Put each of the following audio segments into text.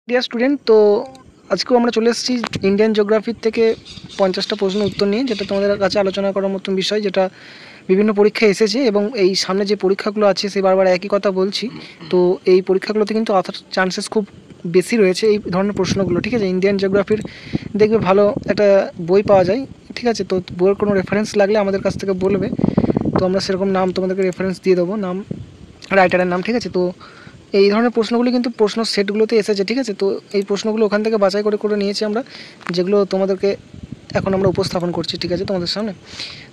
Dear student, তো আজকেও আমরা চলে এসেছি ইন্ডিয়ান জিওগ্রাফির থেকে 50টা প্রশ্ন উত্তর নিয়ে, যেটা তোমাদের কাছে আলোচনা করার মতন বিষয়, যেটা বিভিন্ন পরীক্ষায় এসেছে এবং এই সামনে যে পরীক্ষাগুলো আছে সে বারবার একই কথা বলছি। তো এই পরীক্ষাগুলোতে কিন্তু আসার চান্সেস খুব বেশি রয়েছে এই ধরনের প্রশ্নগুলো, ঠিক আছে। ইন্ডিয়ান জিওগ্রাফির দেখবে ভালো একটা বই পাওয়া যায়, ঠিক আছে। তো বইয়ের কোনো রেফারেন্স লাগলে আমাদের কাছ থেকে বলবে, তো আমরা সেরকম নাম তোমাদেরকে রেফারেন্স দিয়ে দেবো, নাম রাইটারের নাম, ঠিক আছে। তো এই ধরনের প্রশ্নগুলি কিন্তু প্রশ্ন সেটগুলোতে এসেছে, ঠিক আছে। তো এই প্রশ্নগুলো ওখান থেকে বাছাই করে করে নিয়েছি আমরা, যেগুলো তোমাদেরকে এখন আমরা উপস্থাপন করছি, ঠিক আছে, তোমাদের সামনে।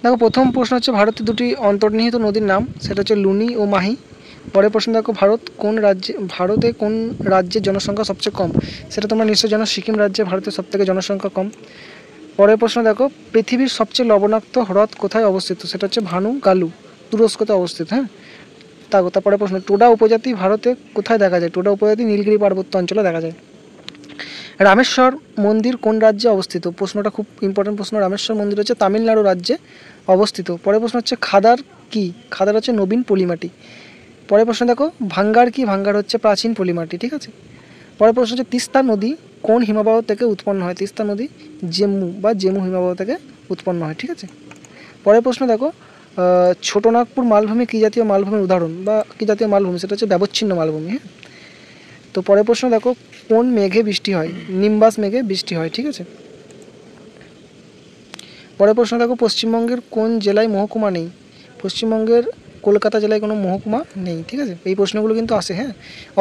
দেখো, প্রথম প্রশ্ন হচ্ছে ভারতের দুটি অন্তর্নিহিত নদীর নাম, সেটা হচ্ছে লুনি ও মাহি। পরের প্রশ্ন দেখো, ভারতে কোন রাজ্যের জনসংখ্যা সবচেয়ে কম, সেটা তোমরা নিশ্চয়ই জানো, সিকিম রাজ্যে ভারতের সবথেকে জনসংখ্যা কম। পরের প্রশ্ন দেখো, পৃথিবীর সবচেয়ে লবণাক্ত হ্রদ কোথায় অবস্থিত, সেটা হচ্ছে ভানু গালু, তুরস্কতে অবস্থিত। হ্যাঁ, তারপরে প্রশ্ন, টোডা উপজাতি ভারতে কোথায় দেখা যায়, টোডা উপজাতি নীলগিরি পার্বত্য অঞ্চলে দেখা যায়। রামেশ্বর মন্দির কোন রাজ্যে অবস্থিত, প্রশ্নটা খুব ইম্পর্টেন্ট প্রশ্ন। রামেশ্বর মন্দির হচ্ছে তামিলনাড়ু রাজ্যে অবস্থিত। পরের প্রশ্ন হচ্ছে খাদার কি, খাদার হচ্ছে নবীন পলিমাটি। পরের প্রশ্ন দেখো, ভাঙ্গার কি, ভাঙ্গার হচ্ছে প্রাচীন পলিমাটি, ঠিক আছে। পরের প্রশ্ন হচ্ছে তিস্তা নদী কোন হিমবাহ থেকে উৎপন্ন হয়, তিস্তা নদী জেমু হিমবাহ থেকে উৎপন্ন হয়, ঠিক আছে। পরের প্রশ্ন দেখো, ছোটনাগপুর মালভূমি কী জাতীয় মালভূমির উদাহরণ, বা কী জাতীয় মালভূমি, সেটা হচ্ছে ব্যবচ্ছিন্ন মালভূমি। হ্যাঁ, তো পরের প্রশ্ন দেখো, কোন মেঘে বৃষ্টি হয়, নিম্বাস মেঘে বৃষ্টি হয়, ঠিক আছে। পরের প্রশ্ন দেখো, পশ্চিমবঙ্গের কোন জেলায় মহকুমা নেই, পশ্চিমবঙ্গের কলকাতা জেলায় কোনো মহকুমা নেই, ঠিক আছে। এই প্রশ্নগুলো কিন্তু আসে, হ্যাঁ,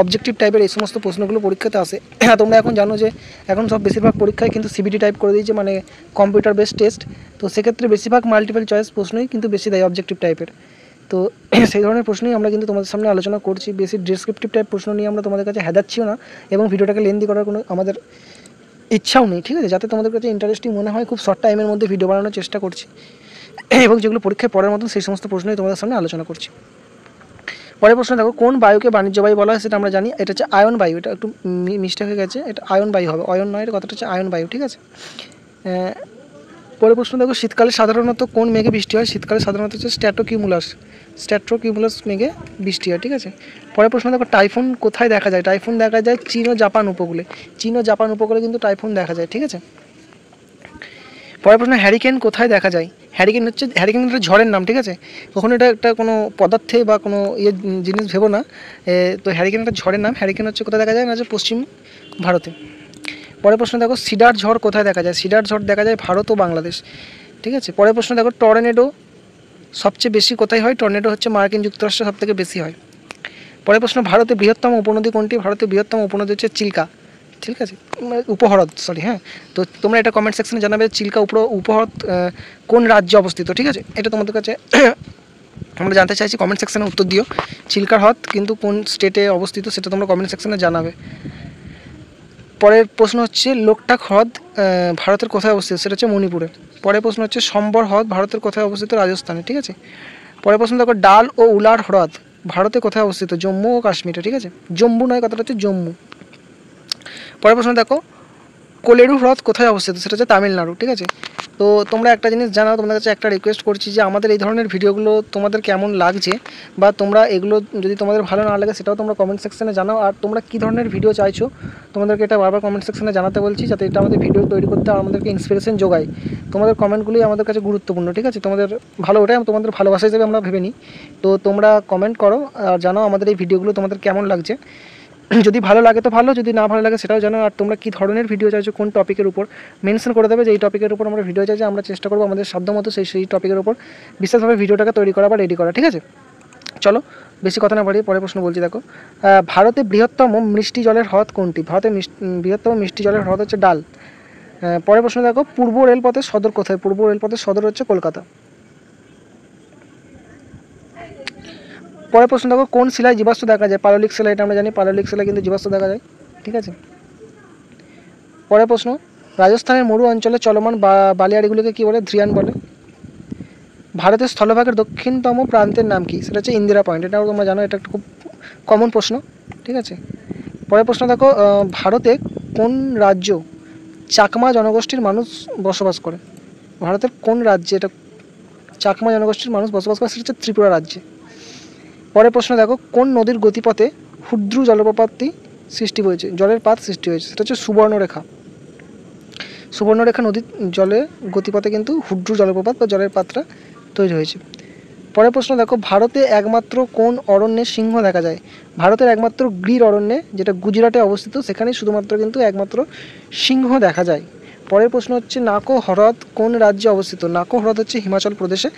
অবজেক্টিভ টাইপের এই সমস্ত প্রশ্নগুলো পরীক্ষাতে আসে। তোমরা এখন জানো যে এখন সব বেশিরভাগ পরীক্ষায় কিন্তু সিবিটি টাইপ করে দিয়েছে, মানে কম্পিউটার বেসড টেস্ট। তো সেক্ষেত্রে বেশিরভাগ মাল্টিপল চয়েস প্রশ্নই কিন্তু বেশি দেয় অবজেক্টিভ টাইপের। তো সেই ধরনের প্রশ্নই আমরা কিন্তু তোমাদের সামনে আলোচনা করছি, বেশি ডেসক্রিপটিভ টাইপ প্রশ্ন নিয়ে আমরা তোমাদের কাছে হেদাচ্ছিও না, এবং ভিডিওটাকে লেন্দি করার কোনো আমাদের ইচ্ছাও নেই, ঠিক আছে। যাতে তোমাদের কাছে ইন্টারেস্টিং মনে হয়, খুব শর্ট টাইমের মধ্যে ভিডিও বানানোর চেষ্টা করছি, এবং যেগুলো পরীক্ষায় পড়ার মতন সেই সমস্ত প্রশ্নই তোমাদের সামনে আলোচনা করছি। পরের প্রশ্ন দেখো, কোন বায়ুকে বাণিজ্য বায়ু বলা হয়, সেটা আমরা জানি, এটা হচ্ছে আয়ন বায়ু। এটা একটু মিস্টেক হয়ে গেছে, এটা আয়ন বায়ু হবে, অয়ন নয়, এটা কথাটা হচ্ছে আয়ন বায়ু, ঠিক আছে। পরের প্রশ্ন দেখো, শীতকালে সাধারণত কোন মেঘে বৃষ্টি হয়, শীতকালে সাধারণত হচ্ছে স্ট্র্যাটোকিউমুলাস মেঘে বৃষ্টি হয়, ঠিক আছে। পরের প্রশ্ন দেখো, টাইফুন কোথায় দেখা যায়, টাইফুন দেখা যায় চীন ও জাপান উপকূলে, চীন ও জাপান উপকূলে কিন্তু টাইফুন দেখা যায়, ঠিক আছে। পরের প্রশ্ন, হ্যারিকেন কোথায় দেখা যায়, হ্যারিকেন একটা ঝড়ের নাম, ঠিক আছে। কখনো এটা একটা কোনো পদার্থে বা কোনো জিনিস ভেবো না। তো হ্যারিকেন একটা ঝড়ের নাম, হ্যারিকেন হচ্ছে কোথায় দেখা যায়, না হচ্ছে পশ্চিম ভারতে। পরের প্রশ্ন দেখো, সিডার ঝড় কোথায় দেখা যায়, সিডার ঝড় দেখা যায় ভারত ও বাংলাদেশ, ঠিক আছে। পরের প্রশ্ন দেখো, টর্নেডো সবচেয়ে বেশি কোথায় হয়, টর্নেডো হচ্ছে মার্কিন যুক্তরাষ্ট্রে সবথেকে বেশি হয়। পরের প্রশ্ন, ভারতের বৃহত্তম উপনদী কোনটি, ভারতের বৃহত্তম উপনদী হচ্ছে চিল্কা, ঠিক আছে, উপহ্রদ, সরি। হ্যাঁ, তো তোমরা এটা কমেন্ট সেকশনে জানাবে চিল্কা উপহ্রদ কোন রাজ্যে অবস্থিত, ঠিক আছে। এটা তোমাদের কাছে আমরা জানতে চাইছি, কমেন্ট সেকশনে উত্তর দিও। চিল্কার হ্রদ কিন্তু কোন স্টেটে অবস্থিত সেটা তোমরা কমেন্ট সেকশনে জানাবে। পরের প্রশ্ন হচ্ছে, লোকটাক হ্রদ ভারতের কোথায় অবস্থিত, সেটা হচ্ছে মণিপুরে। পরের প্রশ্ন হচ্ছে, সম্বর হ্রদ ভারতের কোথায় অবস্থিত, রাজস্থানে, ঠিক আছে। পরের প্রশ্ন দেখো, ডাল ও উলার হ্রদ ভারতে কোথায় অবস্থিত, জম্মু ও কাশ্মীরে, ঠিক আছে। জম্মু নয়, কথাটা হচ্ছে জম্মু। পরের প্রশ্ন দেখো, কোলেরু হ্রদ কোথায় অবস্থিত, সেটা হচ্ছে তামিলনাড়ু, ঠিক আছে। তো তোমরা একটা জিনিস জানাও, তোমাদের কাছে একটা রিকোয়েস্ট করছি যে আমাদের এই ধরনের ভিডিওগুলো তোমাদের কেমন লাগছে, বা তোমরা এগুলো যদি তোমাদের ভালো না লাগে সেটাও তোমরা কমেন্ট সেকশনে জানাও। আর তোমরা কী ধরনের ভিডিও চাইছো তোমাদেরকে এটা বারবার কমেন্ট সেকশনে জানাতে বলছি, যাতে এটা আমাদের ভিডিও তৈরি করতে আমাদেরকে ইন্সপিরেশন যোগায়। তোমাদের কমেন্টগুলি আমাদের কাছে গুরুত্বপূর্ণ, ঠিক আছে। তোমাদের ভালো, ওটাই তোমাদের ভালোবাসা হিসেবে আমরা ভেবে নিই। তো তোমরা কমেন্ট করো আর জানাও আমাদের এই ভিডিওগুলো তোমাদের কেমন লাগছে। যদি ভালো লাগে তো ভালো, যদি না ভালো লাগে সেটাও জানো। আর তোমরা কী ধরনের ভিডিও চাইছো, কোন টপিকের উপর মেনশন করে দেবে যে এই টপিকের উপর আমরা ভিডিও চাইছি, আমরা চেষ্টা করবো আমাদের সাধ্যমতো সেই টপিকের উপর বিশেষভাবে ভিডিওটাকে তৈরি করা বা রেডি করা, ঠিক আছে। চলো বেশি কথা না বাড়িয়ে পরের প্রশ্ন বলছি। দেখো, ভারতে বৃহত্তম মিষ্টি জলের হ্রদ কোনটি, ভারতে বৃহত্তম মিষ্টি জলের হ্রদ হচ্ছে ডাল। পরের প্রশ্ন দেখো, পূর্ব রেলপথের সদর কোথায়, পূর্ব রেলপথের সদর হচ্ছে কলকাতা। পরের প্রশ্ন দেখো, কোন শিলায় জীবাশ্ম দেখা যায়, পাললিক শিলা, এটা আমরা জানি, পাললিক শিলায় কিন্তু জীবাশ্ম দেখা যায়, ঠিক আছে। পরের প্রশ্ন, রাজস্থানের মরু অঞ্চলে চলমান বালিয়াড়িগুলিকে কী বলে, ধ্রিয়ান বলে। ভারতের স্থলভাগের দক্ষিণতম প্রান্তের নাম কি, সেটা হচ্ছে ইন্দিরা পয়েন্ট, এটাও তোমরা জানো, এটা একটা খুব কমন প্রশ্ন, ঠিক আছে। পরের প্রশ্ন দেখো, ভারতে কোন রাজ্য চাকমা জনগোষ্ঠীর মানুষ বসবাস করে, ভারতের কোন রাজ্যে এটা চাকমা জনগোষ্ঠীর মানুষ বসবাস করে, সেটা হচ্ছে ত্রিপুরা রাজ্যে। পরের প্রশ্ন দেখো, কোন নদীর গতিপথে হুদ্রু জলপ্রপাতটি সৃষ্টি হয়েছে, জলের পাত সৃষ্টি হয়েছে, সেটা হচ্ছে সুবর্ণরেখা। সুবর্ণরেখা নদীর জলে গতিপথে কিন্তু হুড্রু জলপ্রপাত বা জলের পাত্রা তৈরি হয়েছে। পরের প্রশ্ন দেখো, ভারতে একমাত্র কোন অরণ্যে সিংহ দেখা যায়? ভারতের একমাত্র গির অরণ্যে, যেটা গুজরাটে অবস্থিত, সেখানেই শুধুমাত্র কিন্তু একমাত্র সিংহ দেখা যায়। পরের প্রশ্ন হচ্ছে, নাকো হ্রদ কোন রাজ্যে অবস্থিত? নাকো হ্রদ হচ্ছে হিমাচল প্রদেশে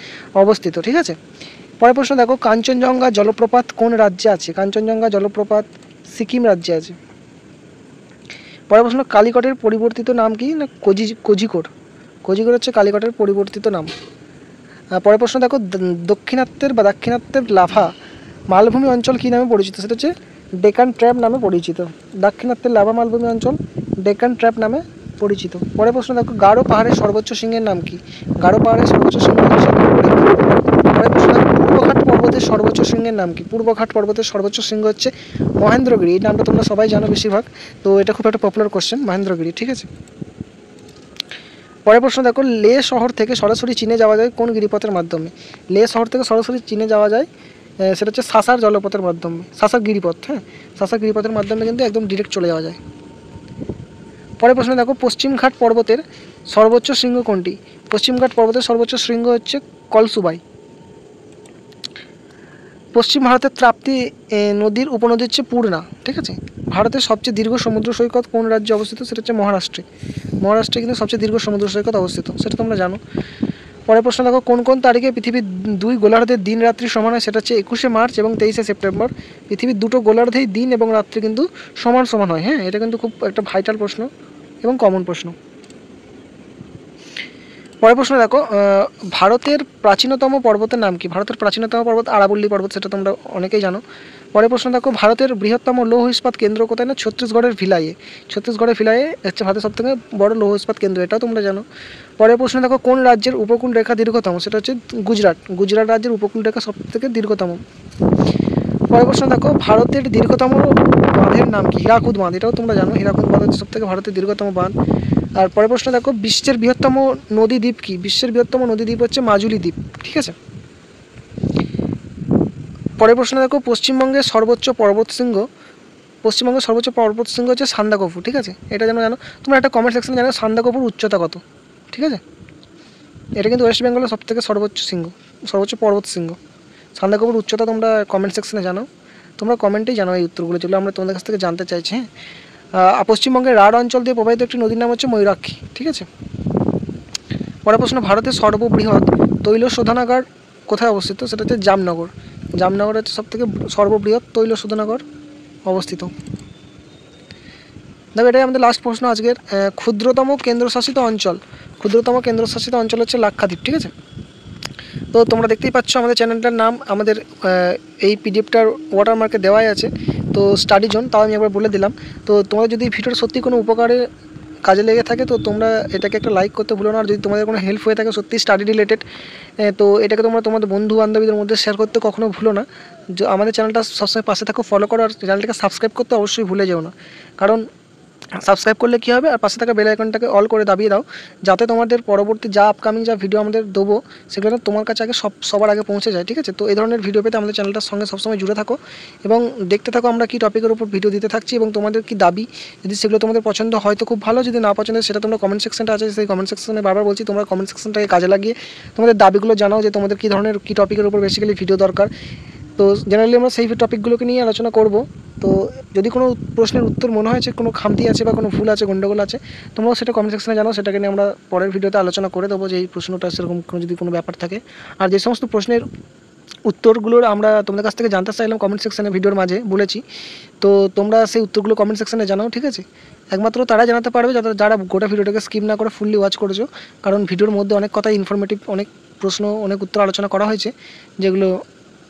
অবস্থিত, ঠিক আছে। পরের প্রশ্ন দেখো, কাঞ্চনজঙ্ঘা জলপ্রপাত কোন রাজ্যে আছে? কাঞ্চনজঙ্ঘা জলপ্রপাত সিকিম রাজ্যে আছে। পরের প্রশ্ন, কালিকটের পরিবর্তিত নাম কি? না কোঝিকোড। কোঝিকোড হচ্ছে কালিকটের পরিবর্তিত নাম। পরের প্রশ্ন দেখো, দক্ষিণাত্যের বা দাক্ষিণাত্যের লাভা মালভূমি অঞ্চল কী নামে পরিচিত? সেটা হচ্ছে ডেকান ট্র্যাপ নামে পরিচিত। দাক্ষিণাত্যের লাভা মালভূমি অঞ্চল ডেকান ট্র্যাপ নামে পরিচিত। পরের প্রশ্ন দেখো, গারো পাহাড়ের সর্বোচ্চ শৃঙ্গের নাম কি? গারো পাহাড়ের সর্বোচ্চ শৃঙ্গ হচ্ছে। পরের প্রশ্ন দেখো, পূর্বঘাট পর্বতের সর্বোচ্চ শৃঙ্গের নাম কি? পূর্বঘাট পর্বতের সর্বোচ্চ শৃঙ্গ হচ্ছে মহেন্দ্রগিরি। এই নামটা তোমরা সবাই জানো বেশিরভাগ, তো এটা খুব একটা পপুলার কোশ্চেন, মহেন্দ্রগিরি, ঠিক আছে। পরের প্রশ্ন দেখো, লে শহর থেকে সরাসরি চীনে যাওয়া যায় কোন গিরিপথের মাধ্যমে? লে শহর থেকে সরাসরি চীনে যাওয়া যায়, সেটা হচ্ছে সাসার জলপথের মাধ্যমে, সাসার গিরিপথ। হ্যাঁ, সাসার গিরিপথের মাধ্যমে কিন্তু একদম ডিরেক্ট চলে যাওয়া যায়। পরের প্রশ্ন দেখো, পশ্চিমঘাট পর্বতের সর্বোচ্চ শৃঙ্গ কোনটি? পশ্চিমঘাট পর্বতের সর্বোচ্চ শৃঙ্গ হচ্ছে কলসুবাই। পশ্চিম ভারতের ত্রাপ্তি নদীর উপনদী হচ্ছে পূর্ণা, ঠিক আছে। ভারতের সবচেয়ে দীর্ঘ সমুদ্র সৈকত কোন রাজ্যে অবস্থিত? সেটা হচ্ছে মহারাষ্ট্রে। মহারাষ্ট্রে কিন্তু সবচেয়ে দীর্ঘ সমুদ্র সৈকত অবস্থিত, সেটা তোমরা জানো। পরের প্রশ্ন দেখো, কোন কোন তারিখে পৃথিবীর দুই গোলার্ধের দিন রাত্রি সমান হয়? সেটা হচ্ছে 21শে মার্চ এবং 23শে সেপ্টেম্বর। পৃথিবীর দুটো গোলার্ধেই দিন এবং রাত্রি কিন্তু সমান সমান হয়। হ্যাঁ, এটা কিন্তু খুব একটা ভাইটাল প্রশ্ন এবং কমন প্রশ্ন। পরের প্রশ্ন দেখো, ভারতের প্রাচীনতম পর্বতের নাম কি? ভারতের প্রাচীনতম পর্বত আরাবল্লী পর্বত, সেটা তোমরা অনেকেই জানো। পরের প্রশ্ন দেখো, ভারতের বৃহত্তম লৌহ ইস্পাত কেন্দ্র কোথায়? না ছত্তিশগড়ের ভিলাইয়ে। ছত্তিশগড়ের ভিলাইয়ে হচ্ছে ভারতের সবথেকে বড় লৌহ ইস্পাত কেন্দ্র, এটাও তোমরা জানো। পরের প্রশ্ন দেখো, কোন রাজ্যের উপকূল রেখা দীর্ঘতম? সেটা হচ্ছে গুজরাট। গুজরাট রাজ্যের উপকূল রেখা সবথেকে দীর্ঘতম। পরের প্রশ্ন দেখো, ভারতের দীর্ঘতম বাঁধের নাম কি? হীরাকুদ বাঁধ, এটাও তোমরা জানো। হীরাকুদ বাঁধ হচ্ছে সবথেকে ভারতের দীর্ঘতম বাঁধ। আর পরের প্রশ্ন দেখো, বিশ্বের বৃহত্তম নদী দ্বীপ কি? বিশ্বের বৃহত্তম নদী দ্বীপ হচ্ছে মাজুলি দ্বীপ, ঠিক আছে। পরের প্রশ্ন দেখো, পশ্চিমবঙ্গের সর্বোচ্চ পর্বতশৃঙ্গ, পশ্চিমবঙ্গের সর্বোচ্চ পর্বতশৃঙ্গ হচ্ছে সান্দাকফু, ঠিক আছে। এটা যেন জানো তোমরা, একটা কমেন্ট সেকশনে জানো সান্দাকফুর উচ্চতা কত, ঠিক আছে। এটা কিন্তু ওয়েস্ট বেঙ্গলের সবথেকে সর্বোচ্চ শৃঙ্গ, সর্বোচ্চ পর্বতশৃঙ্গ। সান্দাকফুর উচ্চতা তোমরা কমেন্ট সেকশনে জানো, তোমরা কমেন্টেই জানো এই উত্তরগুলো, যেগুলো আমরা তোমাদের কাছ থেকে জানতে চাইছি। হ্যাঁ, পশ্চিমবঙ্গের রাঢ় অঞ্চল দিয়ে প্রবাহিত একটি নদীর নাম হচ্ছে ময়ূরাক্ষী, ঠিক আছে। পরের প্রশ্ন, ভারতের সর্ববৃহৎ তৈল শোধনাগার কোথায় অবস্থিত? সেটা হচ্ছে জামনগর। জামনগর হচ্ছে সবথেকে সর্ববৃহৎ তৈল শোধনাগার অবস্থিত। দেখো, এটাই আমাদের লাস্ট প্রশ্ন আজকের। ক্ষুদ্রতম কেন্দ্রশাসিত অঞ্চল, ক্ষুদ্রতম কেন্দ্রশাসিত অঞ্চল হচ্ছে লাক্ষাদ্বীপ, ঠিক আছে। তো তোমরা দেখতেই পাচ্ছ আমাদের চ্যানেলটার নাম, আমাদের এই পিডিএফটার ওয়াটারমার্কে দেওয়াই আছে। তো স্টাডি জোন, তাও আমি একবার বলে দিলাম। তো তোমরা যদি ভিডিওর সত্যি কোনো উপকারে কাজে লেগে থাকে, তো তোমরা এটাকে একটা লাইক করতে ভুলো না। আর যদি তোমাদের কোনো হেল্প হয়ে থাকে সত্যি স্টাডি রিলেটেড, তো এটাকে তোমরা তোমাদের বন্ধু বান্ধবীদের মধ্যে শেয়ার করতে কখনো ভুলো না। আমাদের চ্যানেলটা সবসময় পাশে থাকো, ফলো করো, আর চ্যানেলটাকে সাবস্ক্রাইব করতে অবশ্যই ভুলে যেও না। কারণ সাবস্ক্রাইব করলে কী হবে, আর পাশে থাকা বেল আইকনটাকে অল করে দাবিয়ে দাও, যাতে তোমাদের পরবর্তী যা আপকামিং যা ভিডিও আমাদের দেবো, সেগুলো তোমার কাছে আগে সবার আগে পৌঁছে যায়, ঠিক আছে। তো এই ধরনের ভিডিও পেতে আমাদের চ্যানেলটার সঙ্গে সবসময় জুড়ে থাকো এবং দেখতে থাকো আমরা কী টপিকের উপর ভিডিও দিতে থাকছি এবং তোমাদের কী দাবি, যদি সেগুলো তোমাদের পছন্দ হয় তো খুব ভালো, যদি না পছন্দ সেটা তোমরা কমেন্ট সেকশনটা আছে, সেই কমেন্ট সেকশনে বারবার বলছি, তোমরা কমেন্ট সেকশনটাকে কাজে লাগিয়ে তোমাদের দাবিগুলো জানাও, যে তোমাদের কী ধরনের কী টপিকের উপর বেসিক্যালি ভিডিও দরকার। তো জেনারেলি আমরা সেই টপিকগুলোকে নিয়ে আলোচনা করব। তো যদি কোনো প্রশ্নের উত্তর মনে হয় যে কোনো খামতি আছে বা কোনো ভুল আছে, গণ্ডগোল আছে, তোমরাও সেটা কমেন্ট সেকশনে জানাও, সেটাকে নিয়ে আমরা পরের ভিডিওতে আলোচনা করে দেবো যে এই প্রশ্নটা সেরকম কোনো যদি কোনো ব্যাপার থাকে। আর যে সমস্ত প্রশ্নের উত্তরগুলোর আমরা তোমাদের কাছ থেকে জানতে চাইলাম কমেন্ট সেকশনে ভিডিওর মাঝে বলেছি, তো তোমরা সেই উত্তরগুলো কমেন্ট সেকশনে জানাও, ঠিক আছে। একমাত্র তারা জানাতে পারবে যারা গোটা ভিডিওটাকে স্কিপ না করে ফুললি ওয়াচ করেছো, কারণ ভিডিওর মধ্যে অনেক কথা ইনফরমেটিভ, অনেক প্রশ্ন, অনেক উত্তর আলোচনা করা হয়েছে, যেগুলো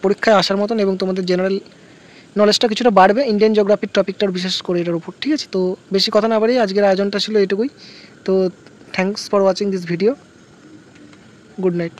পরীক্ষায় আসার মতন, এবং তোমাদের জেনারেল নলেজটা কিছুটা বাড়বে ইন্ডিয়ান জিওগ্রাফির টপিকটার বিশেষ করে এটার উপর, ঠিক আছে। তো বেশি কথা না বাড়িয়ে আজকের আয়োজনটা ছিল এটুকুই। তো thanks for watching this video, good night.